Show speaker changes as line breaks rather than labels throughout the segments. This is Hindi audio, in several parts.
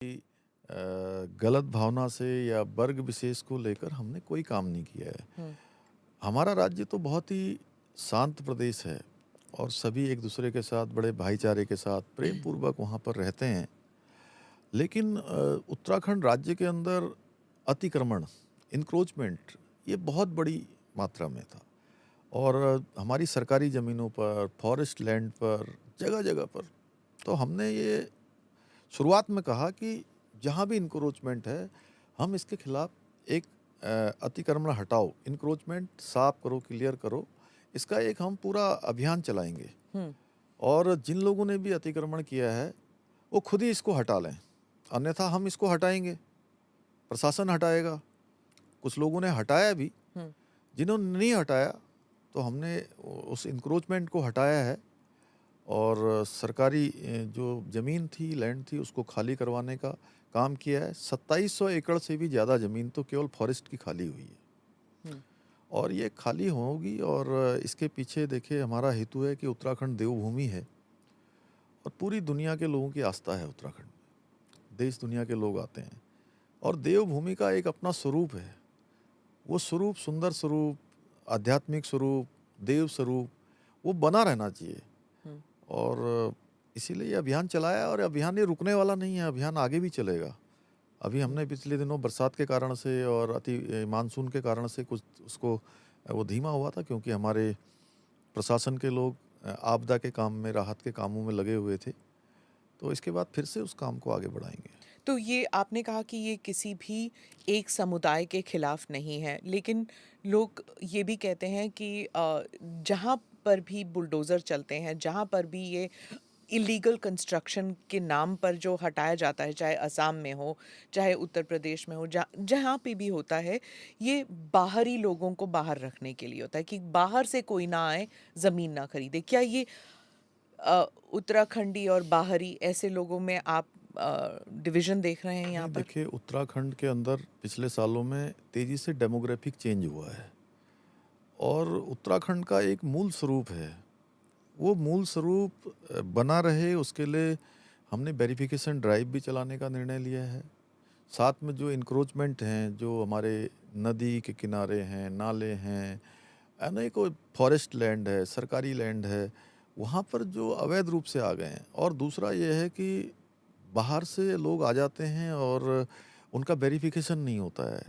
कि गलत भावना से या वर्ग विशेष को लेकर हमने कोई काम नहीं किया है।
हुँ,
हमारा राज्य तो बहुत ही शांत प्रदेश है और सभी एक दूसरे के साथ बड़े भाईचारे के साथ प्रेम पूर्वक वहाँ पर रहते हैं। लेकिन उत्तराखंड राज्य के अंदर अतिक्रमण, एन्क्रोचमेंट ये बहुत बड़ी मात्रा में था और हमारी सरकारी ज़मीनों पर, फॉरेस्ट लैंड पर, जगह-जगह पर। तो हमने ये शुरुआत में कहा कि जहाँ भी इंक्रोचमेंट है, हम इसके खिलाफ एक अतिक्रमण हटाओ, इंक्रोचमेंट साफ करो, क्लियर करो, इसका एक हम पूरा अभियान चलाएँगे
हुँ,
और जिन लोगों ने भी अतिक्रमण किया है, वो खुद ही इसको हटा लें, अन्यथा हम इसको हटाएँगे, प्रशासन हटाएगा। कुछ लोगों ने हटाया भी,
हुँ,
जिन्होंने नहीं हटाया, तो हमने उस इंक्रोचमेंट को हटाया है और सरकारी जो ज़मीन थी, लैंड थी, उसको खाली करवाने का काम किया है। 2700 एकड़ से भी ज़्यादा ज़मीन तो केवल फॉरेस्ट की खाली हुई है
हुँ,
और ये खाली होगी और इसके पीछे देखिए हमारा हेतु है कि उत्तराखंड देवभूमि है और पूरी दुनिया के लोगों की आस्था है उत्तराखंड में। देश दुनिया के लोग आते हैं और देवभूमि का एक अपना स्वरूप है। वो स्वरूप सुंदर स्वरूप, आध्यात्मिक स्वरूप, देव स्वरूप, वो बना रहना चाहिए।
हुँ।
और इसीलिए ये अभियान चलाया और अभियान ये रुकने वाला नहीं है, अभियान आगे भी चलेगा। अभी
हुँ।
हमने पिछले दिनों बरसात के कारण से और मानसून के कारण से कुछ उसको वो धीमा हुआ था क्योंकि हमारे प्रशासन के लोग आपदा के काम में, राहत के कामों में लगे हुए थे। तो इसके बाद फिर से उस काम को आगे बढ़ाएँगे।
तो ये आपने कहा कि ये किसी भी एक समुदाय के खिलाफ नहीं है, लेकिन लोग ये भी कहते हैं कि जहाँ पर भी बुलडोज़र चलते हैं, जहाँ पर भी ये इल्लीगल कंस्ट्रक्शन के नाम पर जो हटाया जाता है, चाहे असम में हो, चाहे उत्तर प्रदेश में हो, जहाँ पे भी होता है, ये बाहरी लोगों को बाहर रखने के लिए होता है कि बाहर से कोई ना आए, ज़मीन ना खरीदे। क्या ये उत्तराखंडी और बाहरी ऐसे लोगों में आप डिवीज़न देख रहे हैं यहाँ
नहीं
पर?
देखिए, उत्तराखंड के अंदर पिछले सालों में तेज़ी से डेमोग्राफिक चेंज हुआ है और उत्तराखंड का एक मूल स्वरूप है। वो मूल स्वरूप बना रहे उसके लिए हमने वेरिफिकेशन ड्राइव भी चलाने का निर्णय लिया है। साथ में जो इंक्रोचमेंट हैं, जो हमारे नदी के किनारे हैं, नाले हैं, अनेकों फॉरेस्ट लैंड है, सरकारी लैंड है, वहाँ पर जो अवैध रूप से आ गए हैं और दूसरा ये है कि बाहर से लोग आ जाते हैं और उनका वेरिफिकेशन नहीं होता है।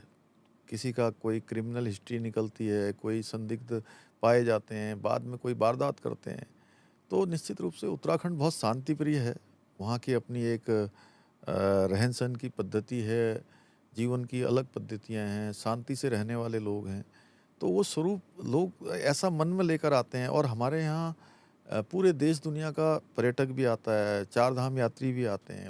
किसी का कोई क्रिमिनल हिस्ट्री निकलती है, कोई संदिग्ध पाए जाते हैं, बाद में कोई वारदात करते हैं। तो निश्चित रूप से उत्तराखंड बहुत शांति प्रिय है। वहाँ की अपनी एक रहन-सहन की पद्धति है, जीवन की अलग पद्धतियाँ हैं, शांति से रहने वाले लोग हैं। तो वो स्वरूप लोग ऐसा मन में लेकर आते हैं और हमारे यहाँ पूरे देश दुनिया का पर्यटक भी आता है, चार धाम यात्री भी आते हैं।